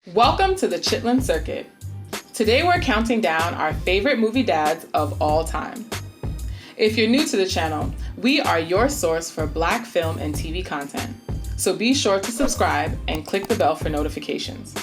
Welcome to the Chitlin Circuit. Today we're counting down our favorite movie dads of all time. If you're new to the channel, we are your source for Black film and TV content, so be sure to subscribe and click the bell for notifications.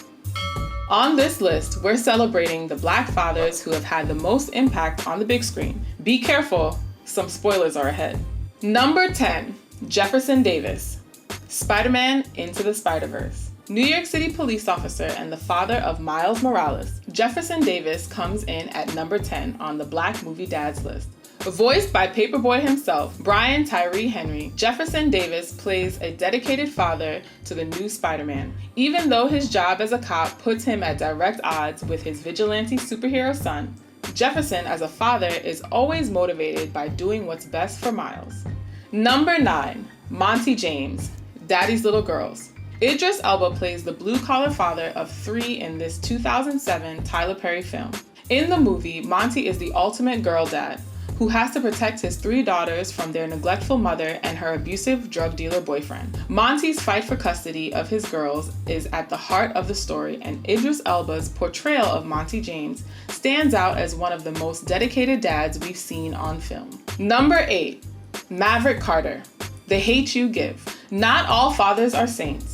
On this list, we're celebrating the Black fathers who have had the most impact on the big screen. Be careful, some spoilers are ahead. Number 10, Jefferson Davis, Spider-Man Into the Spider-Verse. New York City police officer and the father of Miles Morales, Jefferson Davis comes in at number 10 on the Black movie dads list. Voiced by Paperboy himself, Brian Tyree Henry, Jefferson Davis plays a dedicated father to the new Spider-Man. Even though his job as a cop puts him at direct odds with his vigilante superhero son, Jefferson as a father is always motivated by doing what's best for Miles. Number 9, Monty James, Daddy's Little Girls. Idris Elba plays the blue-collar father of 3 in this 2007 Tyler Perry film. In the movie, Monty is the ultimate girl dad, who has to protect his 3 daughters from their neglectful mother and her abusive drug dealer boyfriend. Monty's fight for custody of his girls is at the heart of the story, and Idris Elba's portrayal of Monty James stands out as one of the most dedicated dads we've seen on film. Number 8, Maverick Carter, The Hate U Give. Not all fathers are saints.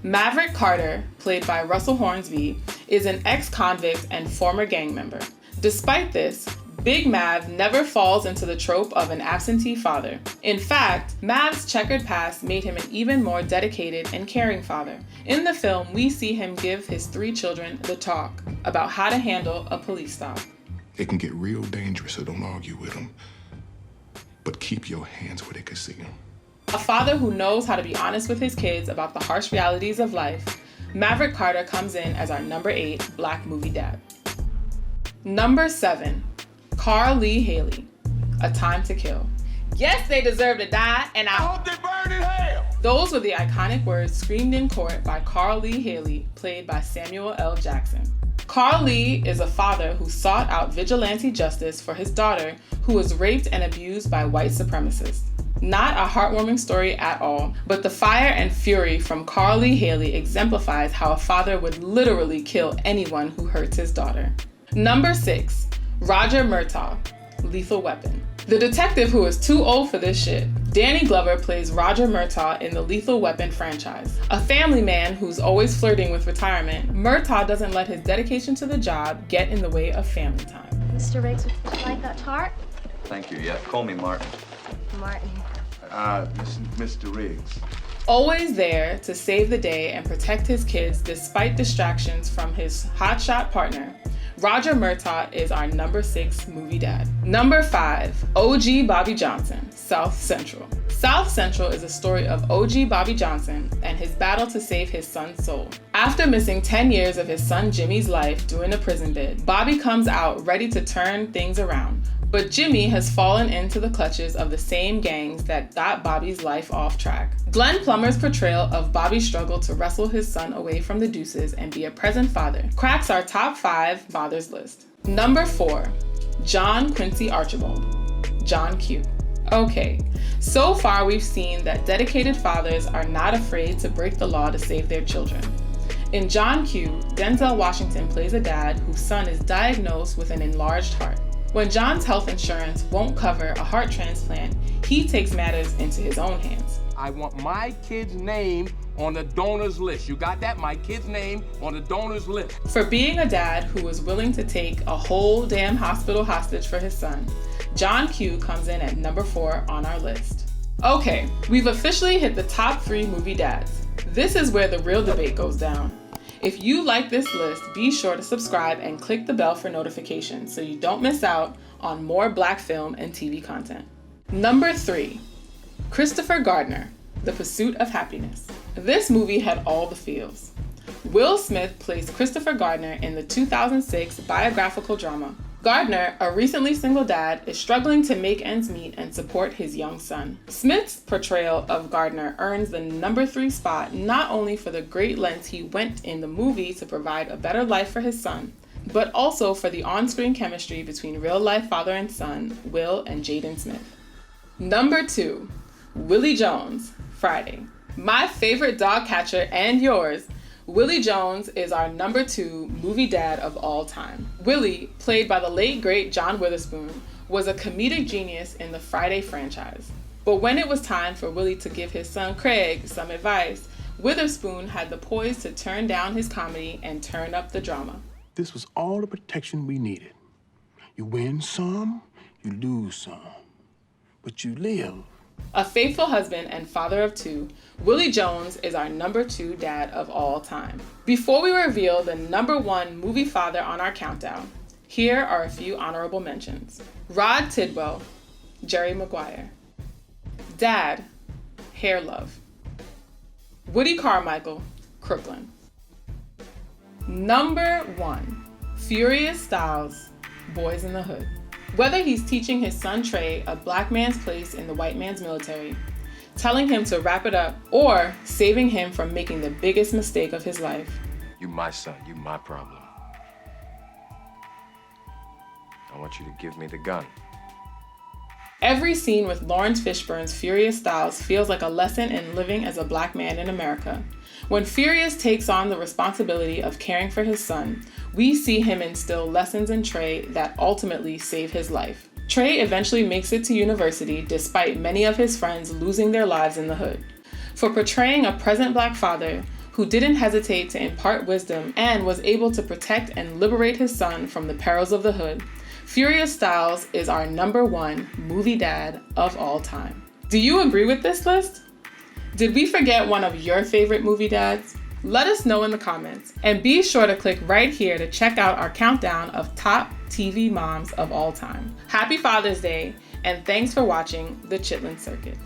Maverick Carter, played by Russell Hornsby, is an ex-convict and former gang member. Despite this, Big Mav never falls into the trope of an absentee father. In fact, Mav's checkered past made him an even more dedicated and caring father. In the film, we see him give his 3 children the talk about how to handle a police stop. It can get real dangerous, so don't argue with them. But keep your hands where they can see them. A father who knows how to be honest with his kids about the harsh realities of life, Maverick Carter comes in as our number 8 Black movie dad. Number 7, Carl Lee Haley, A Time to Kill. Yes, they deserve to die, and I hope they burn in hell. Those were the iconic words screamed in court by Carl Lee Haley, played by Samuel L. Jackson. Carl Lee is a father who sought out vigilante justice for his daughter who was raped and abused by white supremacists. Not a heartwarming story at all, but the fire and fury from Carl Lee Haley exemplifies how a father would literally kill anyone who hurts his daughter. Number 6, Roger Murtaugh, Lethal Weapon. The detective who is too old for this shit. Danny Glover plays Roger Murtaugh in the Lethal Weapon franchise. A family man who's always flirting with retirement, Murtaugh doesn't let his dedication to the job get in the way of family time. Mr. Riggs, would you like that tart? Thank you. Yeah, call me Martin. Martin. Mr. Riggs. Always there to save the day and protect his kids despite distractions from his hotshot partner, Roger Murtaugh is our number 6 movie dad. Number 5, OG Bobby Johnson, South Central. South Central is a story of OG Bobby Johnson and his battle to save his son's soul. After missing 10 years of his son Jimmy's life doing a prison bid, Bobby comes out ready to turn things around. But Jimmy has fallen into the clutches of the same gangs that got Bobby's life off track. Glenn Plummer's portrayal of Bobby's struggle to wrestle his son away from the deuces and be a present father cracks our top 5 fathers list. Number 4, John Quincy Archibald, John Q. Okay, so far we've seen that dedicated fathers are not afraid to break the law to save their children. In John Q, Denzel Washington plays a dad whose son is diagnosed with an enlarged heart. When John's health insurance won't cover a heart transplant, he takes matters into his own hands. I want my kid's name on the donor's list. You got that? My kid's name on the donor's list. For being a dad who was willing to take a whole damn hospital hostage for his son, John Q comes in at number 4 on our list. Okay, we've officially hit the top 3 movie dads. This is where the real debate goes down. If you like this list, be sure to subscribe and click the bell for notifications so you don't miss out on more Black film and TV content. Number 3, Christopher Gardner, The Pursuit of Happiness. This movie had all the feels. Will Smith plays Christopher Gardner in the 2006 biographical drama. Gardner, a recently single dad, is struggling to make ends meet and support his young son. Smith's portrayal of Gardner earns the number 3 spot not only for the great lengths he went in the movie to provide a better life for his son, but also for the on-screen chemistry between real-life father and son, Will and Jaden Smith. Number 2, Willie Jones, Friday. My favorite dog catcher and yours, Willie Jones is our number 2 movie dad of all time. Willie, played by the late great John Witherspoon, was a comedic genius in the Friday franchise. But when it was time for Willie to give his son Craig some advice, Witherspoon had the poise to turn down his comedy and turn up the drama. This was all the protection we needed. You win some, you lose some, but you live. A faithful husband and father of 2, Willie Jones is our number 2 dad of all time. Before we reveal the number 1 movie father on our countdown, here are a few honorable mentions. Rod Tidwell, Jerry Maguire. Dad, Hair Love. Woody Carmichael, Crooklyn. Number 1, Furious Styles, Boys in the Hood. Whether he's teaching his son Trey a black man's place in the white man's military, telling him to wrap it up, or saving him from making the biggest mistake of his life. You my son, you my problem. I want you to give me the gun. Every scene with Lawrence Fishburne's Furious Styles feels like a lesson in living as a black man in America. When Furious takes on the responsibility of caring for his son, we see him instill lessons in Trey that ultimately save his life. Trey eventually makes it to university despite many of his friends losing their lives in the hood. For portraying a present black father who didn't hesitate to impart wisdom and was able to protect and liberate his son from the perils of the hood, Furious Styles is our number 1 movie dad of all time. Do you agree with this list? Did we forget one of your favorite movie dads? Let us know in the comments, and be sure to click right here to check out our countdown of top TV moms of all time. Happy Father's Day, and thanks for watching The Chitlin Circuit.